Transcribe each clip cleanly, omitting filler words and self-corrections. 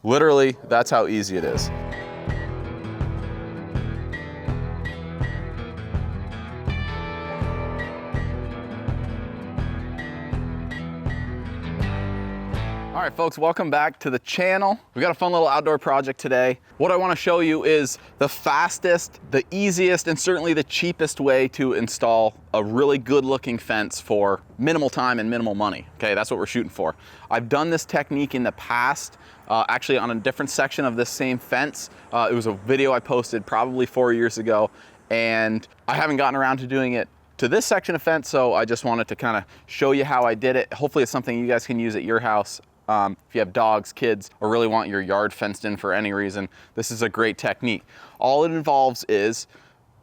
Literally, that's how easy it is. All right, folks, welcome back to the channel. We got a fun little outdoor project today. What I want to show you is the fastest, the easiest, and certainly the cheapest way to install a really good looking fence for minimal time and minimal money. Okay, that's what we're shooting for. I've done this technique in the past, actually on a different section of this same fence. It was a video I posted probably 4 years ago, and I haven't gotten around to doing it to this section of fence, so I just wanted to kind of show you how I did it. Hopefully it's something you guys can use at your house. If you have dogs, kids, or really want your yard fenced in for any reason, this is a great technique. All it involves is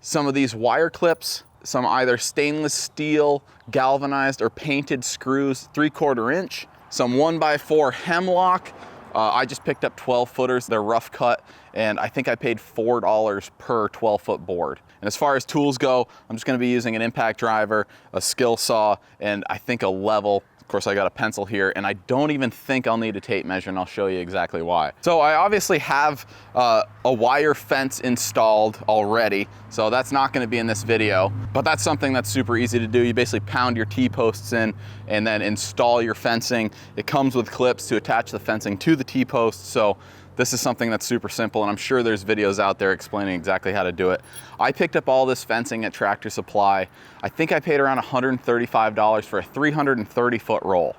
some of these wire clips, some either stainless steel, galvanized, or painted screws, 3/4 inch, some 1x4 hemlock. I just picked up 12 footers. They're rough cut, and I think I paid $4 per 12-foot board. And as far as tools go, I'm just gonna be using an impact driver, a skill saw, and I think a level. Of course, I got a pencil here, and I don't even think I'll need a tape measure, and I'll show you exactly why. So I obviously have a wire fence installed already, so that's not gonna be in this video, but that's something that's super easy to do. You basically pound your T-posts in and then install your fencing. It comes with clips to attach the fencing to the T-posts, so this is something that's super simple, and I'm sure there's videos out there explaining exactly how to do it. I picked up all this fencing at Tractor Supply. I think I paid around $135 for a 330-foot roll.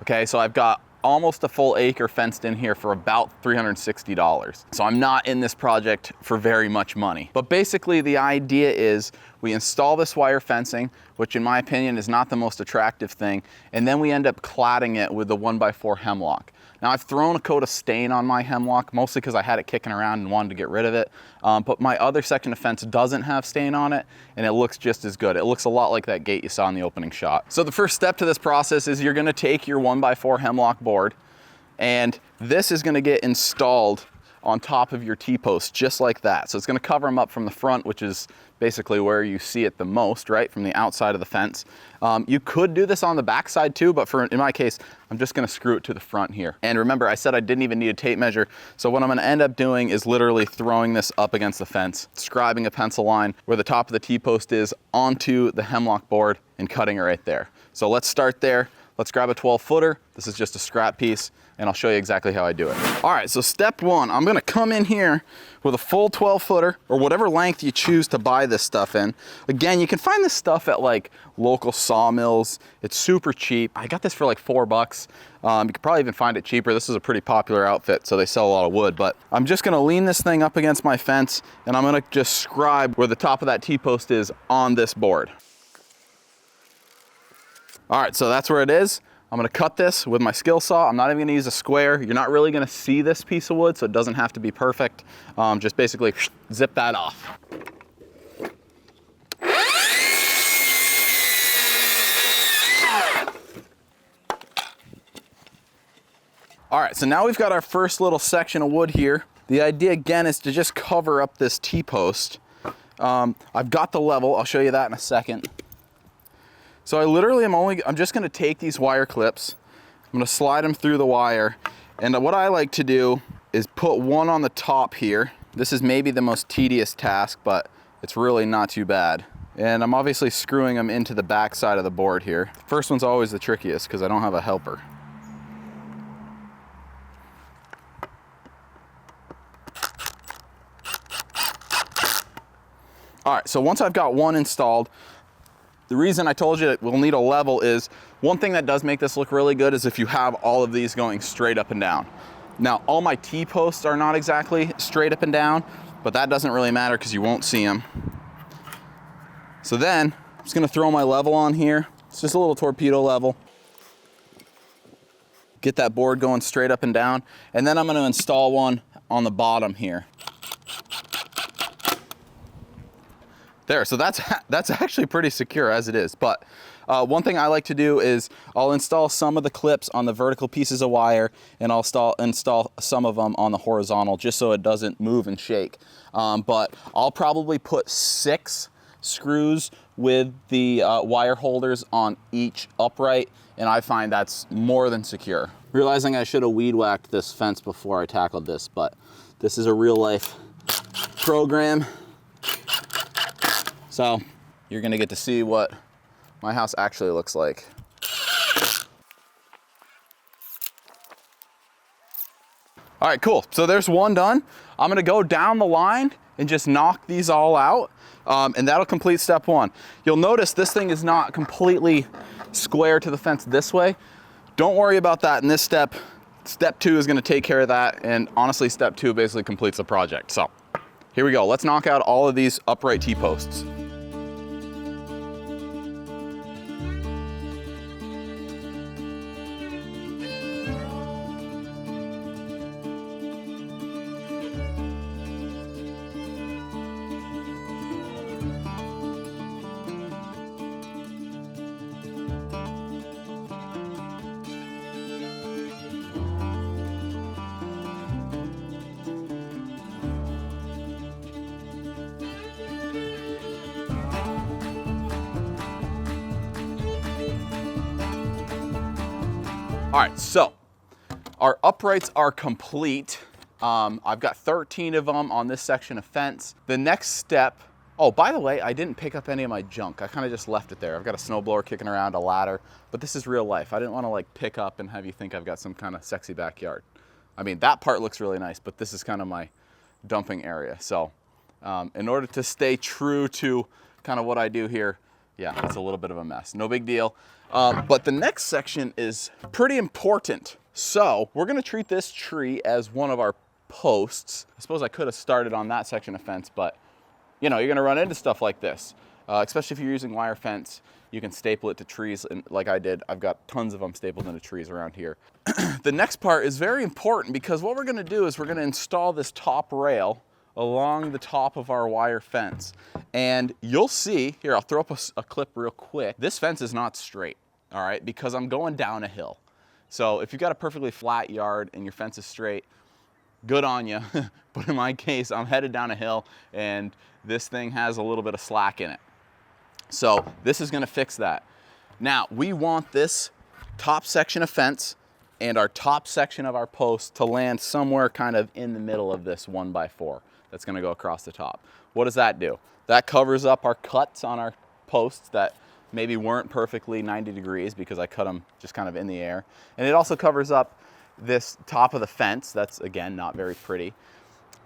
Okay, so I've got almost a full acre fenced in here for about $360. So I'm not in this project for very much money. But basically the idea is we install this wire fencing, which in my opinion is not the most attractive thing, and then we end up cladding it with the 1x4 hemlock. Now I've thrown a coat of stain on my hemlock, mostly because I had it kicking around and wanted to get rid of it. But my other section of fence doesn't have stain on it, and it looks just as good. It looks a lot like that gate you saw in the opening shot. So the first step to this process is you're gonna take your 1x4 hemlock board, and this is gonna get installed on top of your T-post, just like that. So it's gonna cover them up from the front, which is basically where you see it the most, right? From the outside of the fence. You could do this on the back side too, but in my case, I'm just gonna screw it to the front here. And remember, I said I didn't even need a tape measure. So what I'm gonna end up doing is literally throwing this up against the fence, scribing a pencil line where the top of the T-post is onto the hemlock board and cutting it right there. So let's start there. Let's grab a 12-footer. This is just a scrap piece, and I'll show you exactly how I do it. All right, so step one, I'm gonna come in here with a full 12-footer, or whatever length you choose to buy this stuff in. Again, you can find this stuff at like local sawmills. It's super cheap. I got this for like $4. You could probably even find it cheaper. This is a pretty popular outfit, so they sell a lot of wood, but I'm just gonna lean this thing up against my fence, and I'm gonna just scribe where the top of that T-post is on this board. All right, so that's where it is. I'm gonna cut this with my skill saw. I'm not even gonna use a square. You're not really gonna see this piece of wood, so it doesn't have to be perfect. Just basically zip that off. All right, so now we've got our first little section of wood here. The idea again is to just cover up this T-post. I've got the level, I'll show you that in a second. So I literally I'm just gonna take these wire clips, I'm gonna slide them through the wire, and what I like to do is put one on the top here. This is maybe the most tedious task, but it's really not too bad. And I'm obviously screwing them into the back side of the board here. First one's always the trickiest because I don't have a helper. All right, so once I've got one installed, the reason I told you that we'll need a level is, one thing that does make this look really good is if you have all of these going straight up and down. Now, all my T-posts are not exactly straight up and down, but that doesn't really matter because you won't see them. So then, I'm just gonna throw my level on here. It's just a little torpedo level. Get that board going straight up and down, and then I'm gonna install one on the bottom here. There, so that's actually pretty secure as it is, but one thing I like to do is I'll install some of the clips on the vertical pieces of wire, and I'll install some of them on the horizontal just so it doesn't move and shake. But I'll probably put 6 screws with the wire holders on each upright, and I find that's more than secure. Realizing I should have weed whacked this fence before I tackled this, but this is a real life program. So you're gonna get to see what my house actually looks like. All right, cool. So there's one done. I'm gonna go down the line and just knock these all out, and that'll complete step one. You'll notice this thing is not completely square to the fence this way. Don't worry about that in this step. Step two is gonna take care of that, and honestly, step two basically completes the project. So here we go. Let's knock out all of these upright T-posts. All right, so our uprights are complete. I've got 13 of them on this section of fence. The next step, oh, by the way, I didn't pick up any of my junk. I kind of just left it there. I've got a snowblower kicking around, a ladder, but this is real life. I didn't want to like pick up and have you think I've got some kind of sexy backyard. I mean, that part looks really nice, but this is kind of my dumping area. So in order to stay true to kind of what I do here, yeah, it's a little bit of a mess. No big deal. But the next section is pretty important. So we're gonna treat this tree as one of our posts. I suppose I could have started on that section of fence, but you know, you're gonna run into stuff like this, especially if you're using wire fence. You can staple it to trees, and like I did, I've got tons of them stapled into trees around here. The next part is very important because what we're gonna do is we're gonna install this top rail along the top of our wire fence. And you'll see, here, I'll throw up a clip real quick. This fence is not straight, all right, because I'm going down a hill. So if you've got a perfectly flat yard and your fence is straight, good on you. But in my case, I'm headed down a hill and this thing has a little bit of slack in it. So this is gonna fix that. Now, we want this top section of fence and our top section of our post to land somewhere kind of in the middle of this 1x4 that's gonna go across the top. What does that do? That covers up our cuts on our posts that maybe weren't perfectly 90 degrees because I cut them just kind of in the air. And it also covers up this top of the fence that's, again, not very pretty.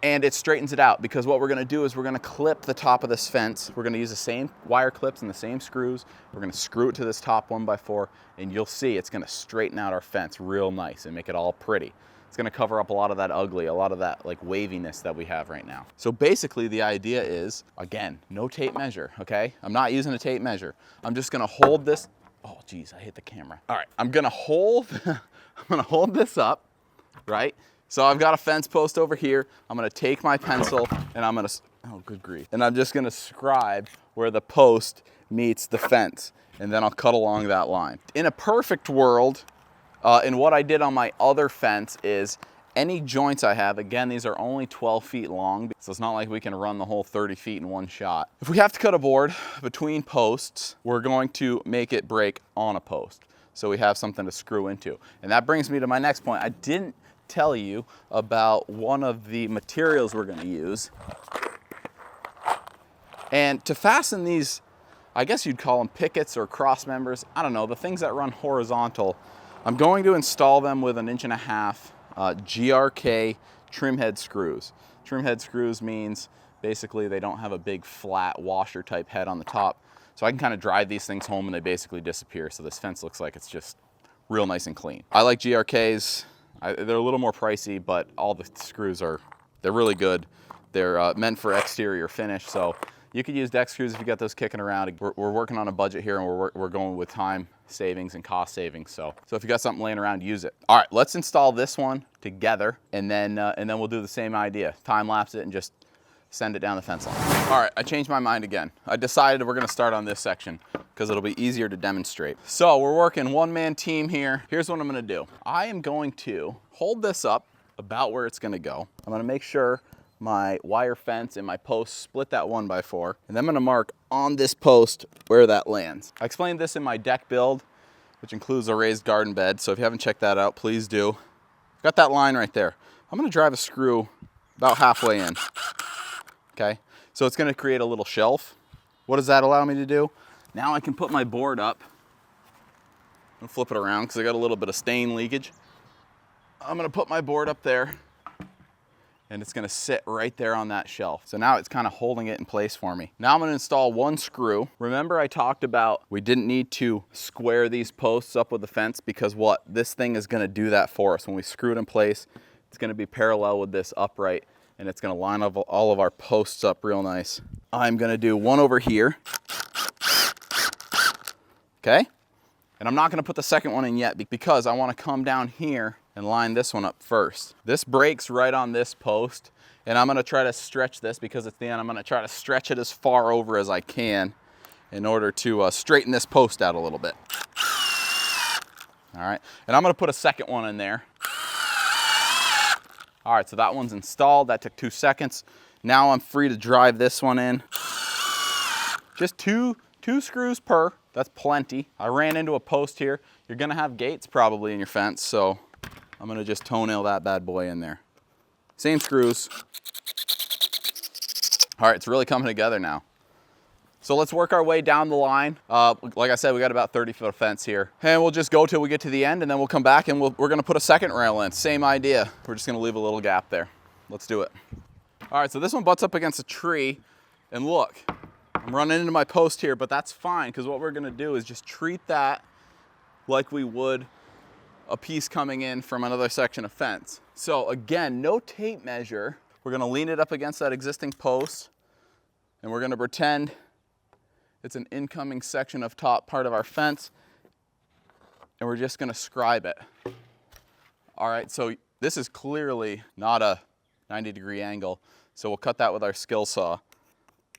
And it straightens it out because what we're gonna do is we're gonna clip the top of this fence. We're gonna use the same wire clips and the same screws. We're gonna screw it to this top 1x4 and you'll see it's gonna straighten out our fence real nice and make it all pretty. It's gonna cover up a lot of that ugly, a lot of that like waviness that we have right now. So basically the idea is, again, no tape measure, okay? I'm not using a tape measure. I'm just gonna hold this, oh geez, I hit the camera. All right, I'm gonna hold this up, right? So I've got a fence post over here. I'm gonna take my pencil and I'm gonna, oh good grief. And I'm just gonna scribe where the post meets the fence and then I'll cut along that line. In a perfect world, and what I did on my other fence is any joints I have, again, these are only 12 feet long, so it's not like we can run the whole 30 feet in one shot. If we have to cut a board between posts, we're going to make it break on a post. So we have something to screw into. And that brings me to my next point. I didn't tell you about one of the materials we're gonna use. And to fasten these, I guess you'd call them pickets or cross members, I don't know, the things that run horizontal, I'm going to install them with an 1.5 GRK trim head screws. Trim head screws means basically they don't have a big flat washer type head on the top. So I can kind of drive these things home and they basically disappear. So this fence looks like it's just real nice and clean. I like GRKs. They're a little more pricey, but all the screws they're really good. They're meant for exterior finish. So you could use deck screws if you got those kicking around. We're working on a budget here and we're going with time savings and cost savings. So if you got something laying around, use it. All right, let's install this one together and then we'll do the same idea. Time lapse it and just send it down the fence line. All right, I changed my mind again. I decided we're gonna start on this section because it'll be easier to demonstrate. So we're working one-man team here. Here's what I'm gonna do. I am going to hold this up about where it's gonna go. I'm gonna make sure my wire fence and my post split that 1x4, and then I'm gonna mark on this post where that lands. I explained this in my deck build. which includes a raised garden bed. So if you haven't checked that out, please do. Got that line right there. I'm gonna drive a screw about halfway in, okay? So it's gonna create a little shelf. What does that allow me to do? Now I can put my board up and flip it around because I got a little bit of stain leakage. I'm gonna put my board up there and it's gonna sit right there on that shelf. So now it's kind of holding it in place for me. Now I'm gonna install one screw. Remember I talked about we didn't need to square these posts up with the fence because what? This thing is gonna do that for us. When we screw it in place, it's gonna be parallel with this upright and it's gonna line up all of our posts up real nice. I'm gonna do one over here, okay? And I'm not gonna put the second one in yet because I wanna come down here and line this one up first. This breaks right on this post and I'm gonna try to stretch this because it's the end. I'm gonna try to stretch it as far over as I can in order to straighten this post out a little bit. All right, and I'm gonna put a second one in there. All right, so that one's installed. That took 2 seconds. Now I'm free to drive this one in. Just two screws per, that's plenty. I ran into a post here. You're gonna have gates probably in your fence, so I'm gonna just toenail that bad boy in there. Same screws. All right, it's really coming together now. So let's work our way down the line. Like I said, we got about 30 foot of fence here. And we'll just go till we get to the end and then we'll come back and we're gonna put a second rail in. Same idea. We're just gonna leave a little gap there. Let's do it. All right, so this one butts up against a tree and look, I'm running into my post here, but that's fine because what we're gonna do is just treat that like we would a piece coming in from another section of fence. So again, no tape measure. We're gonna lean it up against that existing post and we're gonna pretend it's an incoming section of top part of our fence and we're just gonna scribe it. All right, so this is clearly not a 90-degree angle, so we'll cut that with our skill saw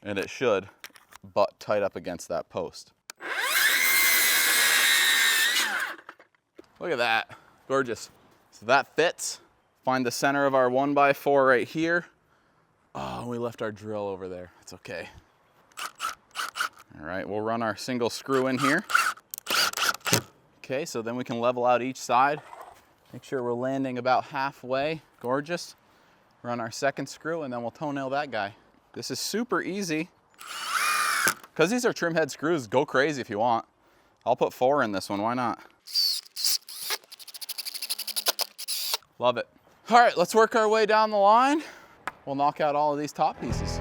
and it should butt tight up against that post. Look at that, gorgeous. So that fits. Find the center of our 1x4 right here. Oh, we left our drill over there, it's okay. All right, we'll run our single screw in here. Okay, so then we can level out each side. Make sure we're landing about halfway, gorgeous. Run our second screw and then we'll toenail that guy. This is super easy. Because these are trim head screws, go crazy if you want. I'll put 4 in this one, why not? Love it. All right, let's work our way down the line. We'll knock out all of these top pieces.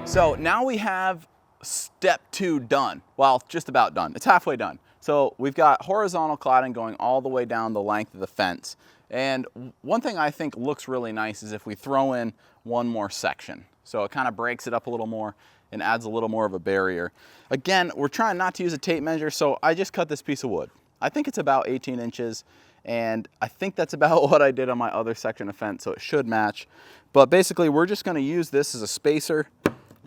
So now we have step 2 done. Well, just about done. It's halfway done. So we've got horizontal cladding going all the way down the length of the fence. And one thing I think looks really nice is if we throw in one more section. So it kind of breaks it up a little more and adds a little more of a barrier. Again, we're trying not to use a tape measure, so I just cut this piece of wood. I think it's about 18 inches, and I think that's about what I did on my other section of fence, so it should match. But basically, we're just gonna use this as a spacer,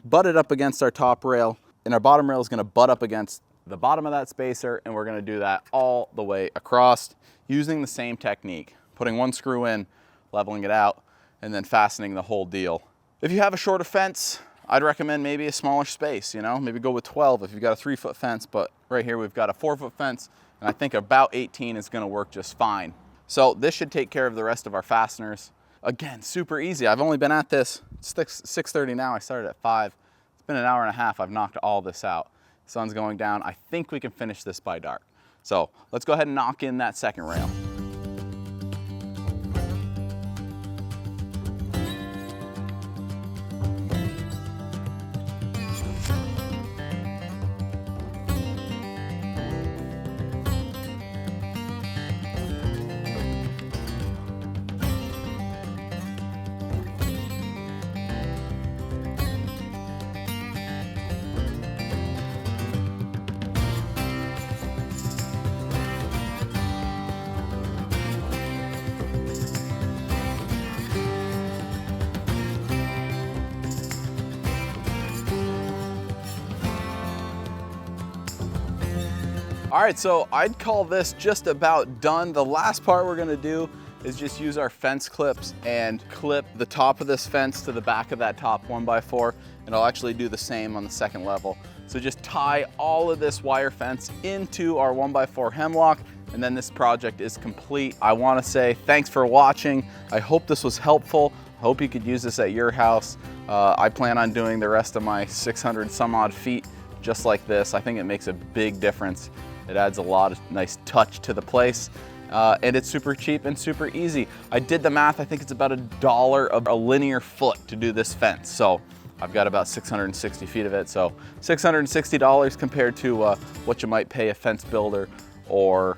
butt it up against our top rail, and our bottom rail is gonna butt up against the bottom of that spacer, and we're gonna do that all the way across using the same technique. Putting one screw in, leveling it out, and then fastening the whole deal. If you have a shorter fence, I'd recommend maybe a smaller space, you know? Maybe go with 12 if you've got a 3-foot fence, but right here we've got a 4-foot fence, and I think about 18 is gonna work just fine. So this should take care of the rest of our fasteners. Again, super easy. I've only been at this, it's 6:30 now, I started at 5. It's been an hour and a half, I've knocked all this out. Sun's going down. I think we can finish this by dark. So let's go ahead and knock in that second rail. All right, so I'd call this just about done. The last part we're gonna do is just use our fence clips and clip the top of this fence to the back of that top 1x4, and I'll actually do the same on the second level. So just tie all of this wire fence into our 1x4 hemlock, and then this project is complete. I wanna say thanks for watching. I hope this was helpful. I hope you could use this at your house. I plan on doing the rest of my 600 some odd feet just like this. I think it makes a big difference. It adds a lot of nice touch to the place. And it's super cheap and super easy. I did the math, I think it's about $1 a linear foot to do this fence. So I've got about 660 feet of it. So $660 compared to what you might pay a fence builder, or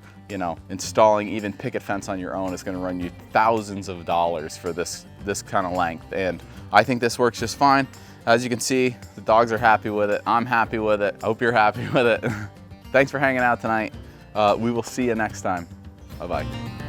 installing even picket fence on your own is gonna run you thousands of dollars for this kind of length. And I think this works just fine. As you can see, the dogs are happy with it. I'm happy with it. I hope you're happy with it. Thanks for hanging out tonight. We will see you next time. Bye-bye.